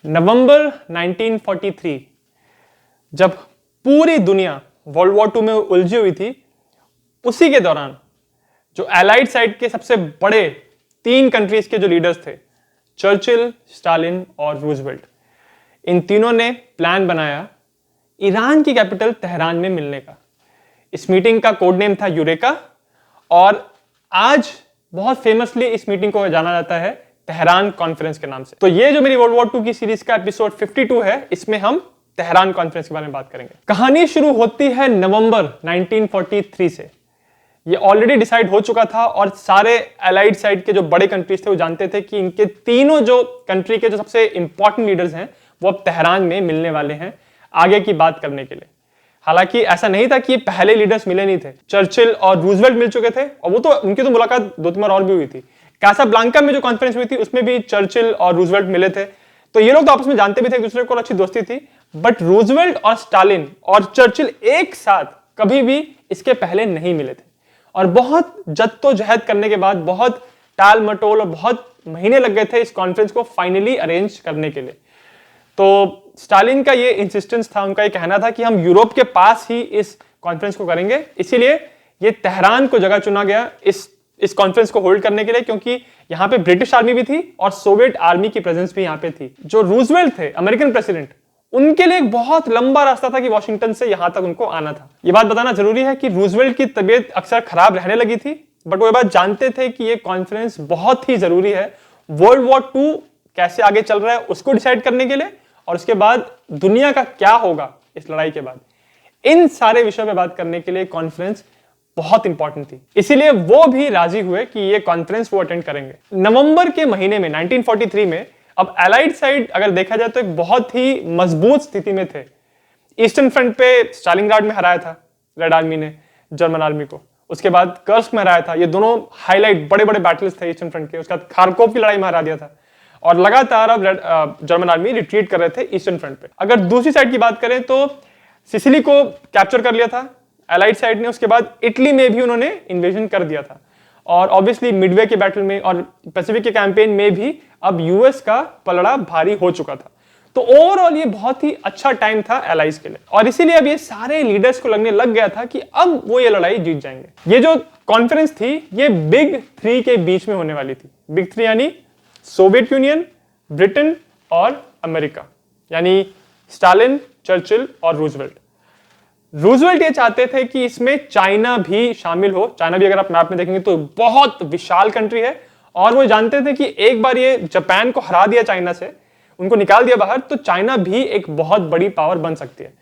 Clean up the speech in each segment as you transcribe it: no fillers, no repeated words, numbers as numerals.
नवंबर 1943 जब पूरी दुनिया वर्ल्ड वॉर 2 में उलझी हुई थी, उसी के दौरान जो एलाइड साइड के सबसे बड़े 3 कंट्रीज के जो लीडर्स थे, चर्चिल, स्टालिन और रूजवेल्ट, इन तीनों ने प्लान बनाया ईरान की कैपिटल तेहरान में मिलने का। इस मीटिंग का कोड नेम था यूरेका और आज बहुत फेमसली इस मीटिंग को जाना जाता है तेहरान कॉन्फ्रेंस के नाम से। तो ये जो मेरी वर्ल्ड वॉर 2 की सीरीज का एपिसोड 52 है, इसमें हम तेहरान कॉन्फ्रेंस के बारे में बात करेंगे। कहानी शुरू होती है नवंबर 1943 से। ये ऑलरेडी डिसाइड हो चुका था और सारे एलाइड साइड के जो बड़े कंट्रीज थे वो जानते थे कि इनके तीनों जो कंट्री के जो सबसे इंपॉर्टेंट लीडर्स हैं वो अब तेहरान में मिलने वाले हैं आगे की बात करने के लिए। हालांकि ऐसा नहीं था कि ये पहले लीडर्स मिले नहीं थे। चर्चिल और रूजवेल्ट मिल चुके थे और वो तो उनकी तो मुलाकात 2-3 बार और भी हुई थी। कासाब्लांका में जो कॉन्फ्रेंस हुई थी उसमें भी चर्चिल और रूजवेल्ट मिले थे। तो ये लोग तो आपस में जानते भी थे, एक दूसरे को अच्छी दोस्ती थी। बट रूजवेल्ट और स्टालिन और चर्चिल एक साथ कभी भी इसके पहले नहीं मिले थे और बहुत जद्दोजहद करने के बाद, बहुत टाल मटोल और बहुत महीने लग गए थे इस कॉन्फ्रेंस को फाइनली अरेंज करने के लिए। तो स्टालिन का ये इंसिस्टेंस था, उनका ये कहना था कि हम यूरोप के पास ही इस कॉन्फ्रेंस को करेंगे, इसीलिए ये तेहरान को जगह चुना गया इस कॉन्फ्रेंस को होल्ड करने के लिए, क्योंकि यहां पे ब्रिटिश आर्मी भी थी और सोवियत आर्मी की प्रेजेंस भी यहां पे थी। जो रूजवेल्ट थे, अमेरिकन प्रेसिडेंट, उनके लिए एक बहुत लंबा रास्ता था कि वॉशिंगटन से यहां तक उनको आना था। यह बात बताना जरूरी है कि रूजवेल्ट की तबीयत अक्सर खराब रहने लगी थी, बट वो ये बात जानते थे कि ये कॉन्फ्रेंस बहुत ही जरूरी है वर्ल्ड वॉर 2 कैसे आगे चल रहा है उसको डिसाइड करने के लिए, और उसके बाद दुनिया का क्या होगा इस लड़ाई के बाद, इन सारे विषयों पे बात करने के लिए कॉन्फ्रेंस बहुत इंपॉर्टेंट थी। इसीलिए वो भी राजी हुए कि ये कॉन्फ्रेंस वो अटेंड करेंगे। नवंबर के महीने में 1943 में अब एलाइड साइड अगर देखा जाए तो एक बहुत ही मजबूत स्थिति में थे। ईस्टर्न फ्रंट पे स्टालिनग्राड में हराया था रेड आर्मी ने जर्मन आर्मी को, उसके बाद कर्स्क में हराया था। ये दोनों हाईलाइट बड़े बड़े बैटल्स थे ईस्टर्न फ्रंट के। उसके बाद खारकोव की लड़ाई में हरा दिया था और लगातार अब जर्मन आर्मी रिट्रीट कर रहे थे ईस्टर्न फ्रंट पे। अगर दूसरी साइड की बात करें तो सिसिली को कैप्चर कर लिया था एलाइड साइड ने। उसके बाद इटली में भी उन्होंने इन्वेजन कर दिया था और ऑब्वियसली मिडवे के बैटल में और पैसिफिक के कैंपेन में भी अब यूएस का पलड़ा भारी हो चुका था। तो ओवरऑल ये बहुत ही अच्छा टाइम था एलाइज के लिए और इसीलिए अब ये सारे लीडर्स को लगने लग गया था कि अब वो ये लड़ाई जीत जाएंगे। ये जो कॉन्फ्रेंस थी ये बिग 3 के बीच में होने वाली थी। बिग 3 यानी सोवियत यूनियन, ब्रिटेन और अमेरिका, यानी स्टालिन, चर्चिल और रूजवेल्ट। रूजवेल्ट ये चाहते थे कि इसमें चाइना भी शामिल हो। चाइना भी अगर आप मैप में देखेंगे तो बहुत विशाल कंट्री है और वो जानते थे कि एक बार ये जापान को हरा दिया, चाइना से उनको निकाल दिया बाहर, तो चाइना भी एक बहुत बड़ी पावर बन सकती है।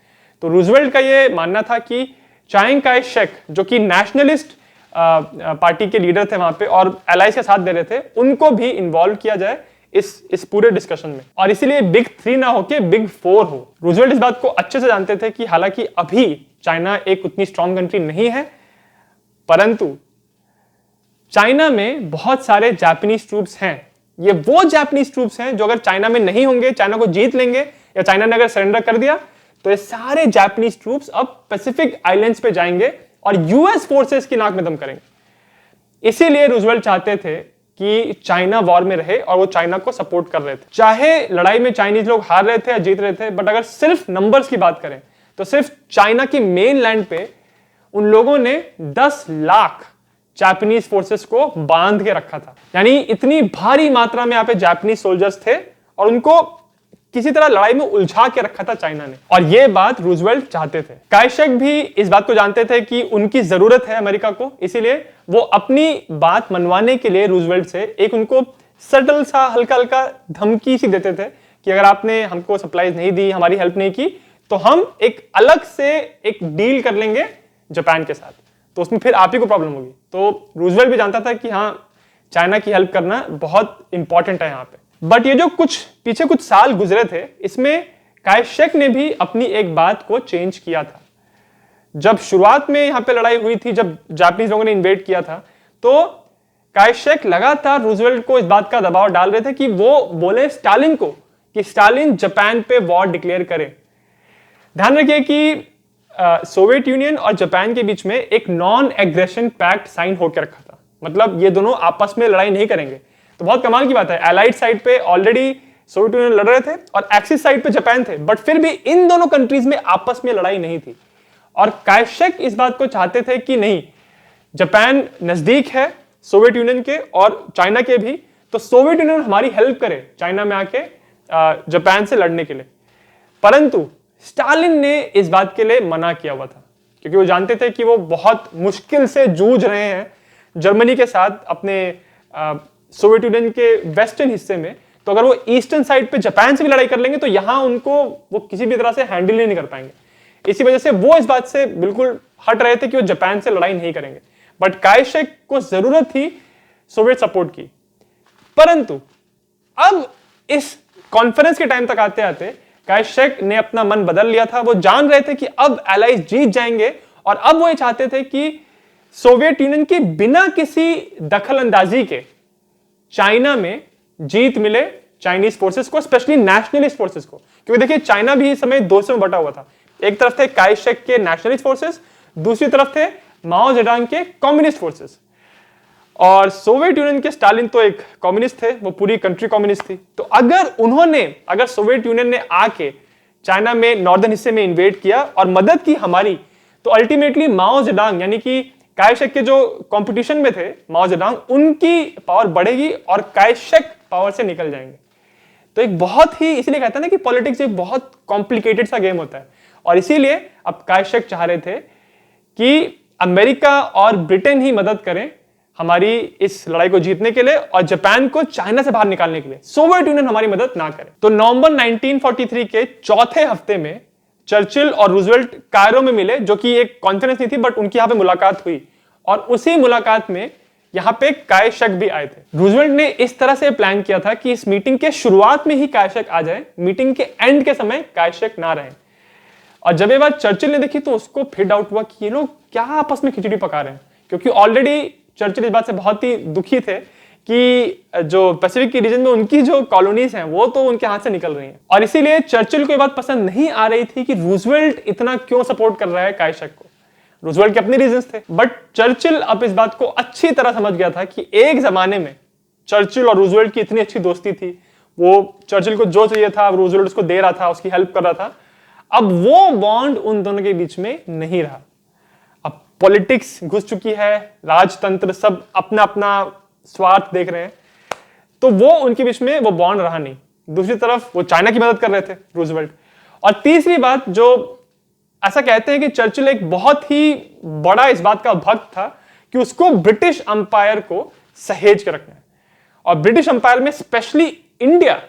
तो रूजवेल्ट का ये मानना था कि चांग काई शेक, जो कि नेशनलिस्ट पार्टी के लीडर थे वहां पे और एलाइज का साथ दे रहे थे, उनको भी इन्वॉल्व किया जाए इस पूरे डिस्कशन में और इसीलिए बिग 3 ना होके बिग 4 हो। रूजवेल्ट इस बात को अच्छे से जानते थे कि हालांकि अभी चाइना एक उतनी स्ट्रॉन्ग कंट्री नहीं है, परंतु चाइना में बहुत सारे जापानीज ट्रूप्स हैं। ये वो जापानीज ट्रूप्स हैं जो अगर चाइना में नहीं होंगे, चाइना को जीत लेंगे या चाइना ने अगर सरेंडर कर दिया तो ये सारे जापानीज ट्रूप्स अब पैसिफिक आइलैंड्स पे जाएंगे और यूएस फोर्सेस की नाक में दम करेंगे। इसीलिए रूजवेल्ट चाहते थे कि चाइना वॉर में रहे और वो चाइना को सपोर्ट कर रहे थे। चाहे लड़ाई में चाइनीज लोग हार रहे थे या जीत रहे थे, बट अगर सिर्फ नंबर्स की बात करें तो सिर्फ चाइना की मेन लैंड पे उन लोगों ने 10 लाख जापानीज फोर्सेस को बांध के रखा था। यानी इतनी भारी मात्रा में यहाँ पे जापानीज सोल्जर्स थे और उनको किसी तरह लड़ाई में उलझा के रखा था चाइना ने, और ये बात रूजवेल्ट चाहते थे। काई शेक भी इस बात को जानते थे कि उनकी जरूरत है अमेरिका को, इसीलिए वो अपनी बात मनवाने के लिए रूजवेल्ट से एक उनको सटल सा हल्का हल्का धमकी सी देते थे कि अगर आपने हमको सप्लाईज नहीं दी, हमारी हेल्प नहीं की, तो हम एक अलग से एक डील कर लेंगे जापान के साथ, तो उसमें फिर आप ही को प्रॉब्लम होगी। तो रूजवेल्ट भी जानता था कि हाँ, चाइना की हेल्प करना बहुत इंपॉर्टेंट है यहाँ पे। बट ये जो पीछे कुछ साल गुजरे थे, इसमें काई शेक ने भी अपनी एक बात को चेंज किया था। जब शुरुआत में यहां पे लड़ाई हुई थी, जब जापानीज लोगों ने इन्वेड किया था, तो काई शेक लगातार रूजवेल्ट को इस बात का दबाव डाल रहे थे कि वो बोले स्टालिन को कि स्टालिन जापान पे वॉर डिक्लेयर करे। ध्यान रखिए कि सोवियत यूनियन और जापान के बीच में एक नॉन एग्रेशन पैक्ट साइन होकर रखा था, मतलब ये दोनों आपस में लड़ाई नहीं करेंगे। तो बहुत कमाल की बात है, एलाइड साइड पे ऑलरेडी सोवियत यूनियन लड़ रहे थे और एक्सिस साइड पे जापान थे, बट फिर भी इन दोनों कंट्रीज में आपस में लड़ाई नहीं थी। और काइशेक इस बात को चाहते थे कि नहीं, जापान नजदीक है सोवियत यूनियन के और चाइना के भी, तो सोवियत यूनियन हमारी हेल्प करे चाइना में आके जापान से लड़ने के लिए। परंतु स्टालिन ने इस बात के लिए मना किया हुआ था, क्योंकि वो जानते थे कि वो बहुत मुश्किल से जूझ रहे हैं जर्मनी के साथ अपने सोवियत यूनियन के वेस्टर्न हिस्से में। तो अगर वो ईस्टर्न साइड पे जापान से भी लड़ाई कर लेंगे तो यहां उनको वो किसी भी तरह से हैंडल नहीं कर पाएंगे। इसी वजह से वो इस बात से बिल्कुल हट रहे थे कि वो जापान से लड़ाई नहीं करेंगे। बट काइशेक को जरूरत थी सोवियत सपोर्ट की। परंतु अब इस कॉन्फ्रेंस के टाइम तक आते आते काइशेक ने अपना मन बदल लिया था। वो जान रहे थे कि अब एलाइज जीत जाएंगे और अब वो ये चाहते थे कि सोवियत यूनियन की बिना किसी दखल अंदाजी के चाइना में जीत मिले चाइनीज फोर्सेस को, स्पेशली नेशनलिस्ट फोर्सेस को। क्योंकि देखिए चाइना भी इस समय दो हिस्सों में बटा हुआ था। एक तरफ थे काइशेक के नेशनलिस्ट फोर्सेस, दूसरी तरफ थे माओ जेडांग के कम्युनिस्ट फोर्सेस। और सोवियत यूनियन के स्टालिन तो एक कम्युनिस्ट थे, वो पूरी कंट्री कम्युनिस्ट थी। तो अगर सोवियत यूनियन ने आके चाइना में नॉर्दर्न हिस्से में इन्वेड किया और मदद की हमारी, तो अल्टीमेटली माओ जेडांग यानी कि काइशेक के जो कंपटीशन में थे माओ जेडांग, उनकी पावर बढ़ेगी और काइशेक पावर से निकल जाएंगे। तो एक बहुत ही, इसलिए कहते हैं ना कि पॉलिटिक्स एक बहुत कॉम्प्लिकेटेड सा गेम होता है। और इसीलिए अब काइशेक चाह रहे थे कि अमेरिका और ब्रिटेन ही मदद करें हमारी इस लड़ाई को जीतने के लिए और जापान को चाइना से बाहर निकालने के लिए, सोवियत यूनियन हमारी मदद ना करे। तो नवंबर 1943 के चौथे हफ्ते में चर्चिल और रूजवेल्ट कायरो में मिले, जो कि एक कॉन्फ्रेंस नहीं थी बट उनकी यहां पे मुलाकात हुई। और उसी मुलाकात में यहां पे काइशेक भी आए थे। रूजवेल्ट ने इस तरह से प्लान किया था कि इस मीटिंग के शुरुआत में ही काइशेक आ जाए, मीटिंग के एंड के समय काइशेक ना रहे। और जब ये बात चर्चिल ने देखी तो उसको फिर डाउट हुआ कि ये लोग क्या आपस में खिचड़ी पका रहे हैं, क्योंकि ऑलरेडी चर्चिल इस बात से बहुत ही दुखी थे कि जो पैसिफिक के रीजन में उनकी जो कॉलोनीज हैं वो तो उनके हाथ से निकल रही हैं। और इसीलिए चर्चिल को ये बात पसंद नहीं आ रही थी कि रूजवेल्ट इतना क्यों सपोर्ट कर रहा है काइशेक को। रूजवेल्ट के अपने रीजंस थे, बट चर्चिल अब इस बात को अच्छी तरह समझ गया था कि एक जमाने में चर्चिल और रूजवेल्ट की इतनी अच्छी दोस्ती थी, वो चर्चिल को जो चाहिए था रूजवेल्ट उसको दे रहा था, उसकी हेल्प कर रहा था। अब वो बॉन्ड उन दोनों के बीच में नहीं रहा। अब पॉलिटिक्स घुस चुकी है, राजतंत्र सब अपना अपना स्वार्थ देख रहे हैं, तो वो उनके बीच में वो बॉन्ड रहा नहीं। दूसरी तरफ वो चाइना की मदद कर रहे थे रूजवेल्ट। और तीसरी बात, जो ऐसा कहते हैं कि चर्चिल एक बहुत ही बड़ा इस बात का भक्त था कि उसको ब्रिटिश अंपायर को सहेज के रखना है। और ब्रिटिश अंपायर में स्पेशली इंडिया,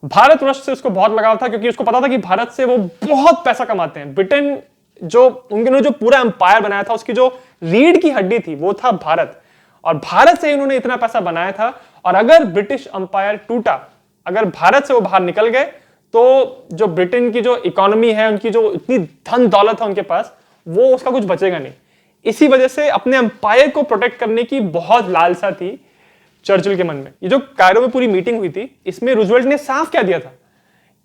भारतवर्ष से उसको बहुत लगाव था, क्योंकि उसको पता था कि भारत से वो बहुत पैसा कमाते हैं। ब्रिटेन जो उन्होंने जो पूरा अंपायर बनाया था, उसकी जो रीढ़ की हड्डी थी वो था भारत, और भारत से उन्होंने इतना पैसा बनाया था। और अगर ब्रिटिश अंपायर टूटा, अगर भारत से वो बाहर निकल गए, तो जो ब्रिटेन की जो इकोनॉमी है, उनकी जो इतनी धन दौलत है उनके पास, वो उसका कुछ बचेगा नहीं। इसी वजह से अपने अंपायर को प्रोटेक्ट करने की बहुत लालसा थी चर्चिल के मन में। ये जो कायरो में पूरी मीटिंग हुई थी, इसमें रूजवेल्ट ने साफ कह दिया था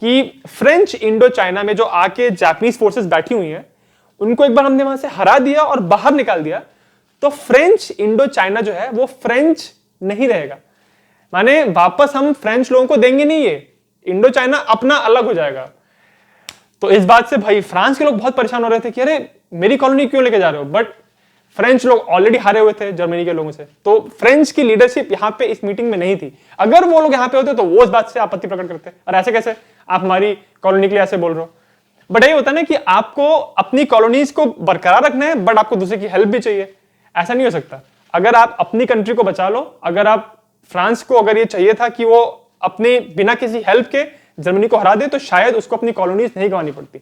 कि फ्रेंच इंडो चाइना में जो आके जापानीज फोर्सेस बैठी हुई हैं, उनको एक बार हमने वहां से हरा दिया और बाहर निकाल दिया, तो फ्रेंच इंडो चाइना जो है वो फ्रेंच नहीं रहेगा। माने वापस हम फ्रेंच लोगों को देंगे नहीं, ये इंडो चाइना अपना अलग हो जाएगा। तो इस बात से भाई फ्रांस के लोग बहुत परेशान हो रहे थे कि अरे मेरी कॉलोनी क्यों लेके जा रहे हो। बट फ्रेंच लोग ऑलरेडी हारे हुए थे जर्मनी के लोगों से, तो फ्रेंच की लीडरशिप यहाँ पे इस मीटिंग में नहीं थी। अगर वो लोग यहाँ पे होते तो वो इस बात से आपत्ति प्रकट करते, और ऐसे कैसे आप हमारी कॉलोनी के लिए ऐसे बोल रहे हो। बट यही होता है ना कि आपको अपनी कॉलोनीज को बरकरार रखना है, बट आपको दूसरे की हेल्प भी चाहिए। ऐसा नहीं हो सकता। अगर आप अपनी कंट्री को बचा लो, अगर आप फ्रांस को अगर ये चाहिए था कि वो अपने बिना किसी हेल्प के जर्मनी को हरा दे, तो शायद उसको अपनी कॉलोनीज नहीं गंवानी पड़ती।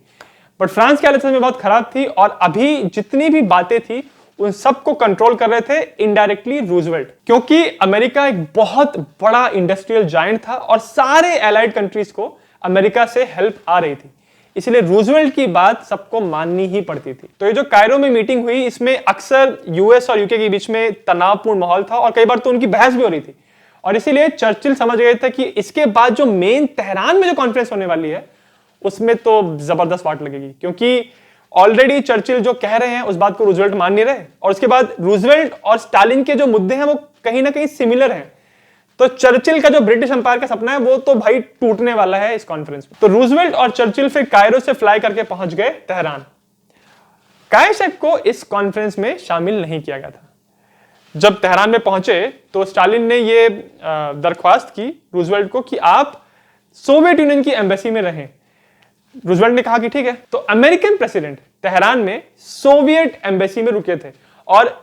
बट फ्रांस की हालत में बहुत खराब थी, और अभी जितनी भी बातें थी उन सबको कंट्रोल कर रहे थे इनडायरेक्टली रूजवेल्ट, क्योंकि अमेरिका एक बहुत बड़ा इंडस्ट्रियल जायंट था और सारे एलाइड कंट्रीज को अमेरिका से हेल्प आ रही थी। इसलिए रूजवेल्ट की बात सबको माननी ही पड़ती थी। तो ये जो कायरो में मीटिंग हुई, इसमें अक्सर यूएस और यूके के बीच में तनावपूर्ण माहौल था और कई बार तो उनकी बहस भी हो रही थी। और इसीलिए चर्चिल समझ गए थे कि इसके बाद जो मेन तेहरान में जो कॉन्फ्रेंस होने वाली है, उसमें तो जबरदस्त वाट लगेगी, क्योंकि ऑलरेडी चर्चिल जो कह रहे हैं उस बात को रूजवेल्ट मान नहीं रहे, और उसके बाद रूजवेल्ट और स्टालिन के जो मुद्दे हैं वो कहीं ना कहीं सिमिलर हैं। तो चर्चिल का जो ब्रिटिश एम्पायर का सपना है वो तो भाई टूटने वाला है इस कॉन्फ्रेंस में। तो रूजवेल्ट और चर्चिल फिर कायरो से फ्लाई करके पहुंच गए तेहरान। कायशेव को इस कॉन्फ्रेंस में शामिल नहीं किया गया था। जब तेहरान में पहुंचे तो स्टालिन ने ये दरख्वास्त की रूजवेल्ट को कि आप सोवियत यूनियन की एम्बेसी में रहें। रूजवेल्ट ने कहा कि ठीक है। तो अमेरिकन प्रेसिडेंट तेहरान में सोवियत एम्बेसी में रुके थे और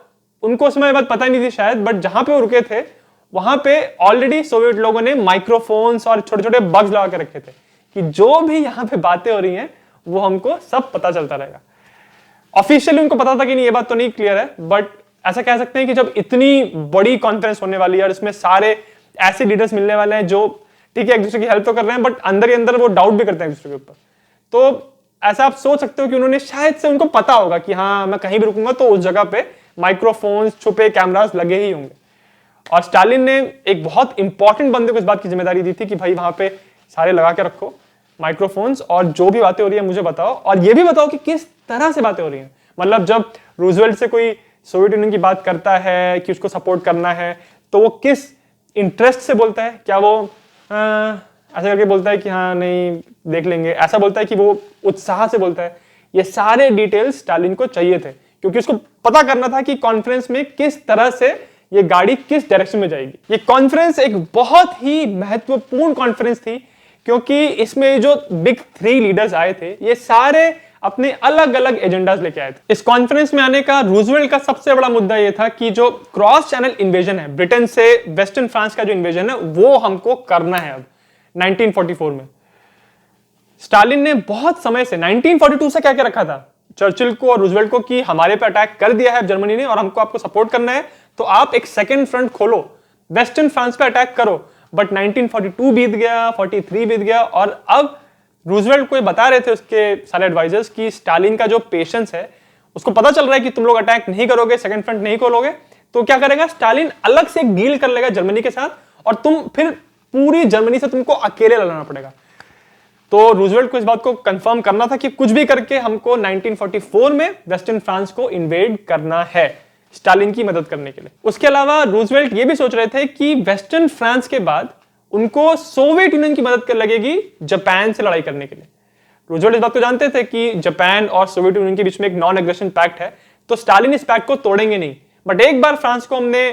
उनको उस समय बात पता नहीं थी शायद, बट जहां पे वो रुके थे वहां पे ऑलरेडी सोवियत लोगों ने माइक्रोफोन्स और छोटे छोटे बग्स लगा के रखे थे कि जो भी यहां पे बातें हो रही हैं वो हमको सब पता चलता रहेगा। ऑफिशियली उनको पता था कि नहीं, ये बात तो नहीं क्लियर है, बट ऐसा कह सकते हैं कि जब इतनी बड़ी कॉन्फ्रेंस होने वाली है और इसमें सारे ऐसे लीडर्स मिलने वाले हैं जो ठीक है एक दूसरे की हेल्प तो कर रहे हैं बट अंदर ही अंदर वो डाउट भी करते हैं एक दूसरे के ऊपर, तो ऐसा आप सोच सकते हो कि उन्होंने शायद से उनको पता होगा कि हाँ मैं कहीं भी रुकूंगा तो उस जगह पे माइक्रोफोन्स छुपे कैमरास लगे ही होंगे। और स्टालिन ने एक बहुत इंपॉर्टेंट बंदे को इस बात की जिम्मेदारी दी थी कि भाई वहां पे सारे लगा के रखो माइक्रोफोन्स और जो भी बातें हो रही है मुझे बताओ और ये भी बताओ कि किस तरह से बातें हो रही हैं। मतलब जब रूजवेल्ट से कोई सोवियत यूनियन की बात करता है कि उसको सपोर्ट करना है तो वो किस इंटरेस्ट से बोलता है, क्या वो ऐसा करके बोलता है कि हाँ नहीं देख लेंगे, ऐसा बोलता है कि वो उत्साह से बोलता है, ये सारे डिटेल्स स्टालिन को चाहिए थे क्योंकि उसको पता करना था कि कॉन्फ्रेंस में किस तरह से ये गाड़ी किस डायरेक्शन में जाएगी। ये कॉन्फ्रेंस एक बहुत ही महत्वपूर्ण कॉन्फ्रेंस थी क्योंकि इसमें जो बिग 3 लीडर्स आए थे ये सारे अपने अलग अलग एजेंडास लेके आए थे। इस कॉन्फ्रेंस में आने का रूजवेल्ट का सबसे बड़ा मुद्दा यह था कि जो क्रॉस चैनल इन्वेजन है ब्रिटेन से वेस्टर्न फ्रांस का जो इन्वेजन है वो हमको करना है अब 1944 में। स्टालिन ने बहुत समय से 1942 से कह के रखा था चर्चिल को और रूजवेल्ट को कि हमारे पे अटैक कर दिया है जर्मनी ने और हमको आपको सपोर्ट करना है तो आप एक सेकेंड फ्रंट खोलो, वेस्टर्न फ्रांस पे अटैक करो। बट 1942 बीत गया, 43 बीत गया और अब रूजवेल्ट को ये बता रहे थे उसके सारे एडवाइजर्स कि स्टालिन का जो पेशेंस है उसको पता चल रहा है कि तुम लोग अटैक नहीं करोगे, सेकंड फ्रंट नहीं खोलोगे तो क्या करेगा स्टालिन अलग से एक डील कर लेगा जर्मनी के साथ और तुम फिर पूरी जर्मनी से तुमको अकेले लड़ना पड़ेगा। तो रूजवेल्ट को इस बात को कंफर्म करना था कि कुछ भी करके हमको 1944 में वेस्टर्न फ्रांस को इन्वेड करना है स्टालिन की मदद करने के लिए। उसके अलावा रूजवेल्ट ये भी सोच रहे थे कि वेस्टर्न फ्रांस के बाद उनको सोवियत यूनियन की मदद कर लगेगी जापान से लड़ाई करने के लिए। रूजवेल्ट इस बात को जानते थे कि जापान और सोवियत यूनियन के बीच में एक नॉन एग्रेशन पैक्ट है तो स्टालिन इस पैक्ट को तोड़ेंगे नहीं, बट एक बार फ्रांस को हमने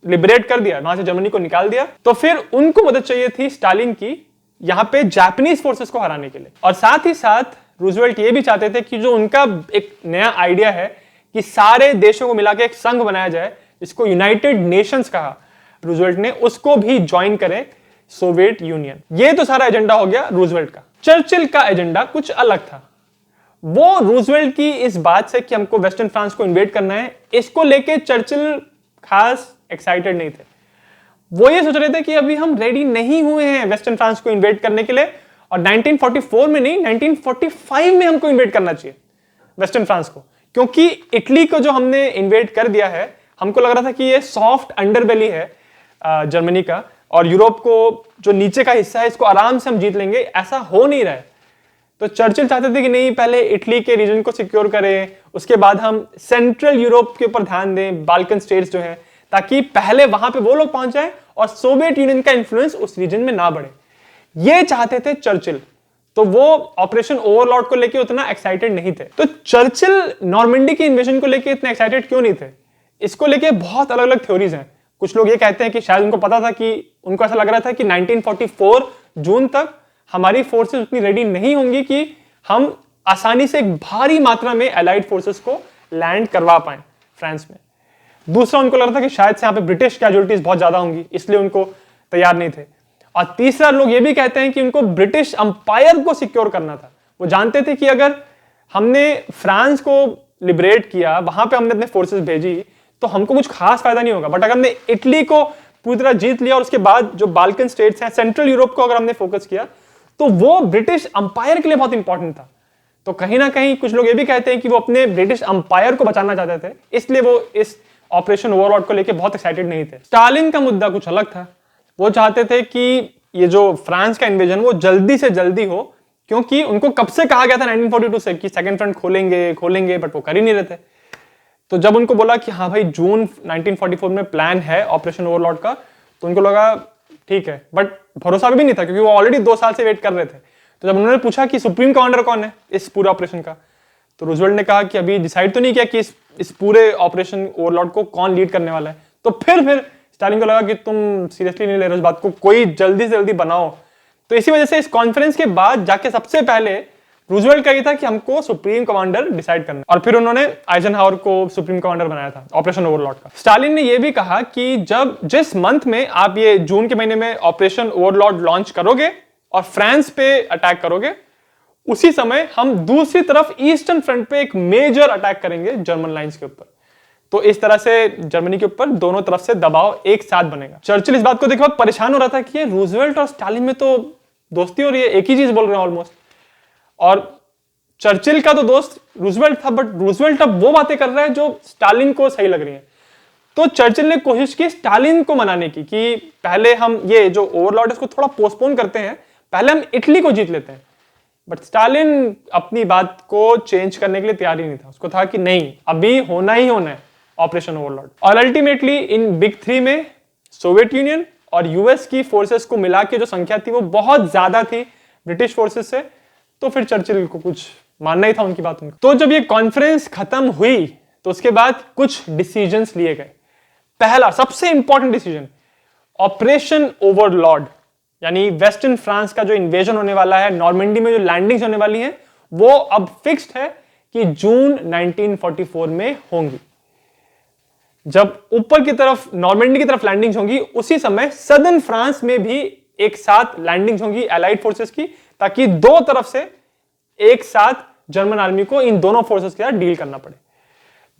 लिबरेट कर दिया, वहां से जर्मनी को निकाल दिया तो फिर उनको मदद चाहिए थी स्टालिन की यहां पे जापानीज फोर्सेस को हराने के लिए। और साथ ही साथ रूजवेल्ट ये भी चाहते थे कि जो उनका एक नया आइडिया है कि सारे देशों को मिला के एक संघ बनाया जाए जिसको यूनाइटेड नेशंस कहा रूजवेल्ट ने, उसको भी ज्वाइन करें सोवियत यूनियन। ये तो सारा एजेंडा हो गया रूजवेल्ट का। चर्चिल का एजेंडा कुछ अलग था। वो रूजवेल्ट की इस बात से कि हमको वेस्टर्न फ्रांस को इन्वेड करना है इसको लेके चर्चिल खास एक्साइटेड नहीं थे। वो ये सोच रहे थे कि अभी हम रेडी नहीं हुए हैं वेस्टर्न फ्रांस को इन्वेड करने के लिए और 1944 में नहीं 1945 में हमको इन्वेड करना चाहिए वेस्टर्न फ्रांस को, क्योंकि इटली को जो हमने इन्वेड कर दिया है हमको लग रहा था कि ये सॉफ्ट अंडरबेली है जर्मनी का और यूरोप को जो नीचे का हिस्सा है इसको आराम से हम जीत लेंगे, ऐसा हो नहीं रहा है। तो चर्चिल चाहते थे कि नहीं पहले इटली के रीजन को सिक्योर करें, उसके बाद हम सेंट्रल यूरोप के ऊपर ध्यान दें, बाल्कन स्टेट्स जो हैं, ताकि पहले वहां पे वो लोग पहुंच जाएं और सोवियत यूनियन का इंफ्लुएंस उस रीजन में ना बढ़े। ये चाहते थे चर्चिल। तो वो ऑपरेशन ओवरलॉर्ड को लेके उतना एक्साइटेड नहीं थे। तो चर्चिल नॉर्मंडी की इन्वेजन को लेके इतने एक्साइटेड क्यों नहीं थे, इसको लेके बहुत अलग अलग थ्योरीज हैं। कुछ लोग ये कहते हैं कि शायद उनको पता था कि उनको ऐसा लग रहा था कि 1944 जून तक हमारी फोर्सेस उतनी रेडी नहीं होंगी कि हम आसानी से एक भारी मात्रा में एलाइड फोर्सेस को लैंड करवा पाए फ्रांस में। दूसरा उनको लग रहा था कि शायद से यहाँ पे ब्रिटिश कैजुअलिटीज बहुत ज्यादा होंगी, इसलिए उनको तैयार नहीं थे। और तीसरा लोग ये भी कहते हैं कि उनको ब्रिटिश अंपायर को सिक्योर करना था। वो जानते थे कि अगर हमने फ्रांस को लिबरेट किया, वहां पे हमने अपने फोर्सेस भेजी तो हमको कुछ खास फायदा नहीं होगा, बट अगर हमने इटली को पूरी तरह जीत लिया और उसके बाद जो बाल्कन स्टेट्स हैं, सेंट्रल यूरोप को अगर हमने फोकस किया तो वो ब्रिटिश अंपायर के लिए बहुत इंपॉर्टेंट था। तो कहीं ना कहीं कुछ लोग ये भी कहते हैं कि वो अपने ब्रिटिश अंपायर को बचाना चाहते थे, इसलिए वो इस ऑपरेशन ओवरलॉर्ड को लेकर बहुत एक्साइटेड नहीं थे। स्टालिन का मुद्दा कुछ अलग था। वो चाहते थे कि ये जो फ्रांस का इन्वेजन वो जल्दी से जल्दी हो, क्योंकि उनको कब से कहा गया था 1942 से कि सेकंड फ्रंट खोलेंगे, बट वो कर ही नहीं रहे थे। तो जब उनको बोला कि हाँ भाई जून 1944 में प्लान है ऑपरेशन ओवरलॉर्ड का, तो उनको लगा ठीक है, बट भरोसा भी नहीं था क्योंकि वो ऑलरेडी 2 साल से वेट कर रहे थे। तो जब उन्होंने पूछा कि सुप्रीम कमांडर कौन है इस पूरे ऑपरेशन का, तो रूजवेल्ट ने कहा कि अभी डिसाइड तो नहीं किया कि इस पूरे ऑपरेशन ओवरलॉर्ड को कौन लीड करने वाला है। तो फिर स्टालिन को लगा कि तुम सीरियसली नहीं ले रहे उस बात को, कोई जल्दी से जल्दी बनाओ। तो इसी वजह से इस कॉन्फ्रेंस के बाद जाके सबसे पहले रूजवेल्ट का ये था कि हमको सुप्रीम कमांडर डिसाइड करना, और फिर उन्होंने आइजनहावर को सुप्रीम कमांडर बनाया था ऑपरेशन ओवरलॉर्ड का। स्टालिन ने यह भी कहा कि जिस मंथ में आप ये जून के महीने में ऑपरेशन ओवरलॉर्ड लॉन्च करोगे और फ्रांस पे अटैक करोगे, उसी समय हम दूसरी तरफ ईस्टर्न फ्रंट पे एक मेजर अटैक करेंगे जर्मन लाइंस के ऊपर। तो इस तरह से जर्मनी के ऊपर दोनों तरफ से दबाव एक साथ बनेगा। चर्चिल इस बात को देख बहुत परेशान हो रहा था कि ये रूजवेल्ट और स्टालिन में तो दोस्ती हो रही है, एक ही चीज बोल रहे हैं ऑलमोस्ट। और चर्चिल का तो दोस्त रूजवेल्ट था, बट रूजवेल्ट अब वो बातें कर रहा है जो स्टालिन को सही लग रही है। तो चर्चिल ने कोशिश की स्टालिन को मनाने की कि पहले हम ये जो ओवरलॉर्ड इसको थोड़ा पोस्टपोन करते हैं, पहले हम इटली को जीत लेते हैं। बट स्टालिन अपनी बात को चेंज करने के लिए तैयार ही नहीं था। उसको था कि नहीं, अभी होना ही होना है ऑपरेशन ओवरलॉर्ड। और अल्टीमेटली इन बिग 3 में सोवियत यूनियन और यूएस की फोर्सेस को मिला के जो संख्या थी वो बहुत ज्यादा थी ब्रिटिश फोर्सेस से। तो फिर चर्चिल को कुछ मानना ही था उनकी बात उनको। तो जब ये कॉन्फ्रेंस खत्म हुई तो उसके बाद कुछ डिसीजंस लिए गए। पहला सबसे इंपॉर्टेंट डिसीजन, ऑपरेशन ओवरलॉर्ड यानी वेस्टर्न फ्रांस का जो इन्वेजन होने वाला है, नॉर्मंडी में जो लैंडिंग्स होने वाली हैं, वो अब फिक्स्ड है कि जून 1944 में होंगी। जब ऊपर की तरफ नॉर्मंडी की तरफ लैंडिंग्स होंगी, उसी समय सदर्न फ्रांस में भी एक साथ लैंडिंग्स होंगी एलाइड फोर्सेस की, ताकि दो तरफ से एक साथ जर्मन आर्मी को इन दोनों फोर्सेस के साथ डील करना पड़े।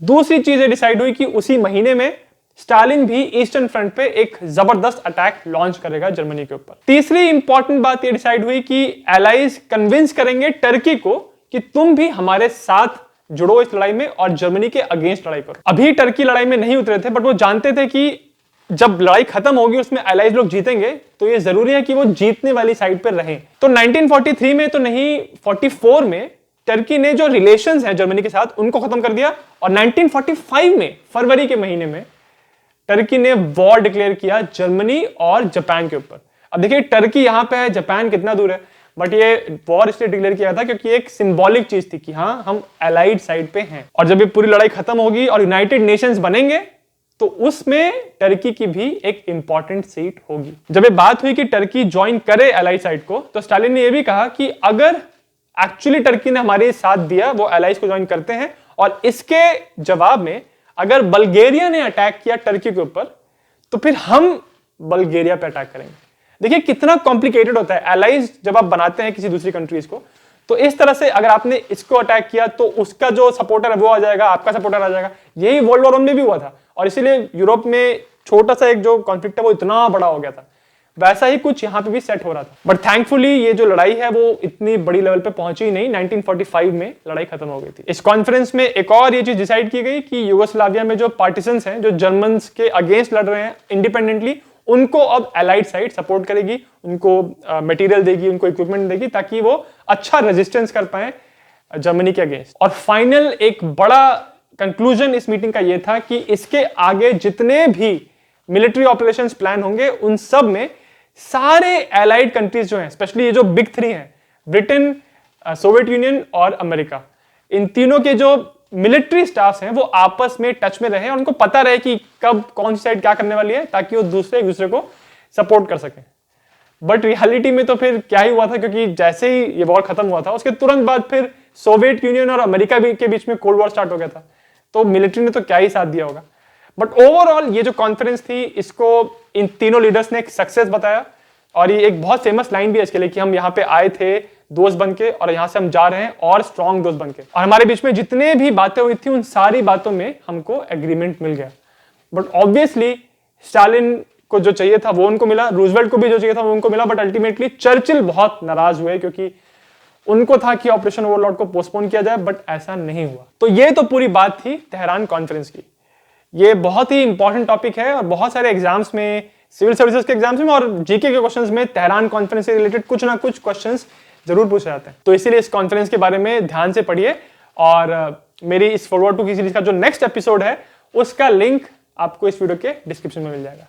दूसरी चीज डिसाइड हुई कि उसी महीने में स्टालिन भी ईस्टर्न फ्रंट पे एक जबरदस्त अटैक लॉन्च करेगा जर्मनी के ऊपर। तीसरी इंपॉर्टेंट बात यह डिसाइड हुई कि एलाइज कन्विंस करेंगे टर्की को कि तुम भी हमारे साथ जुड़ो इस लड़ाई में और जर्मनी के अगेंस्ट लड़ाई करो। अभी टर्की लड़ाई में नहीं उतरे थे, बट वो जानते थे कि जब लड़ाई खत्म होगी उसमें एलाइज लोग जीतेंगे, तो ये जरूरी है कि वो जीतने वाली साइड पर रहें। तो 1943 में तो नहीं, 44 में टर्की ने जो रिलेशंस हैं जर्मनी के साथ उनको खत्म कर दिया, और 1945 में फरवरी के महीने में टर्की ने वॉर डिक्लेयर किया जर्मनी और जापान के ऊपर। अब देखिए टर्की यहां पे है, जापान कितना दूर है, बट ये वॉर इसलिए डिक्लेयर किया था क्योंकि एक सिंबॉलिक चीज थी कि हाँ हम एलाइड साइड पे हैं। और जब ये पूरी लड़ाई खत्म होगी और यूनाइटेड नेशंस बनेंगे तो उसमें टर्की की भी एक इंपॉर्टेंट सीट होगी। जब ये बात हुई कि टर्की ज्वाइन करे एलाइड साइड को, तो स्टालिन ने यह भी कहा कि अगर एक्चुअली टर्की ने हमारे साथ दिया, वो एलाइज को ज्वाइन करते हैं, और इसके जवाब में अगर बल्गेरिया ने अटैक किया टर्की के ऊपर, तो फिर हम बल्गेरिया पे अटैक करेंगे। देखिए कितना कॉम्प्लिकेटेड होता है एलाइज जब आप बनाते हैं किसी दूसरी कंट्रीज को। तो इस तरह से अगर आपने इसको अटैक किया तो उसका जो सपोर्टर है वो आ जाएगा, आपका सपोर्टर आ जाएगा। यही वर्ल्ड वॉर 1 में भी हुआ था, और इसीलिए यूरोप में छोटा सा एक जो कॉन्फ्लिक्ट है वो इतना बड़ा हो गया था। वैसा ही कुछ यहां पे भी सेट हो रहा था, बट थैंकफुली ये जो लड़ाई है वो इतनी बड़ी लेवल पे पहुंची ही नहीं। 1945 में लड़ाई खत्म हो गई थी। इस कॉन्फ्रेंस में एक और ये चीज डिसाइड की गई कि यूगोस्लाविया में जो पार्टिसंस हैं, जो जर्मन्स के अगेंस्ट लड़ रहे हैं इंडिपेंडेंटली, उनको अब एलाइड साइड सपोर्ट करेगी, उनको मटेरियल देगी, उनको इक्विपमेंट देगी, ताकि वो अच्छा रेजिस्टेंस कर पाए जर्मनी के अगेंस्ट। और फाइनल एक बड़ा कंक्लूजन इस मीटिंग का ये था कि इसके आगे जितने भी मिलिट्री ऑपरेशंस प्लान होंगे उन सब में सारे एलाइड कंट्रीज जो हैं, स्पेशली ये जो बिग 3 हैं, ब्रिटेन, सोवियत यूनियन और अमेरिका, इन तीनों के जो मिलिट्री स्टाफ्स हैं वो आपस में टच में रहे और उनको पता रहे कि कब कौन सी साइड क्या करने वाली है, ताकि वो एक दूसरे को सपोर्ट कर सकें। बट रियलिटी में तो फिर क्या ही हुआ था, क्योंकि जैसे ही ये वॉर खत्म हुआ था उसके तुरंत बाद फिर सोवियत यूनियन और अमेरिका के बीच में कोल्ड वॉर स्टार्ट हो गया था। तो मिलिट्री ने तो क्या ही साथ दिया होगा। बट ओवरऑल ये जो कॉन्फ्रेंस थी, इसको इन तीनों लीडर्स ने एक सक्सेस बताया, और ये एक बहुत फेमस लाइन भी है इसके लिए कि हम यहाँ पे आए थे दोस्त बनके और यहाँ से हम जा रहे हैं और स्ट्रॉन्ग दोस्त बनके। और हमारे बीच में जितने भी बातें हुई थी उन सारी बातों में हमको एग्रीमेंट मिल गया। बट ऑब्वियसली स्टालिन को जो चाहिए था वो उनको मिला, रूजवेल्ट को भी जो चाहिए था वो उनको मिला, बट अल्टीमेटली चर्चिल बहुत नाराज हुए क्योंकि उनको था कि ऑपरेशन ओवरलॉर्ड को पोस्टपोन किया जाए, बट ऐसा नहीं हुआ। तो ये तो पूरी बात थी तेहरान कॉन्फ्रेंस की। ये बहुत ही इंपॉर्टेंट टॉपिक है और बहुत सारे एग्जाम्स में, सिविल सर्विसेज के एग्जाम्स में और जीके के क्वेश्चंस में तेहरान कॉन्फ्रेंस से रिलेटेड कुछ ना कुछ क्वेश्चंस जरूर पूछे जाते हैं। तो इसीलिए इस कॉन्फ्रेंस के बारे में ध्यान से पढ़िए, और मेरी इस फॉरवर्ड टू की सीरीज का जो नेक्स्ट एपिसोड है उसका लिंक आपको इस वीडियो के डिस्क्रिप्शन में मिल जाएगा।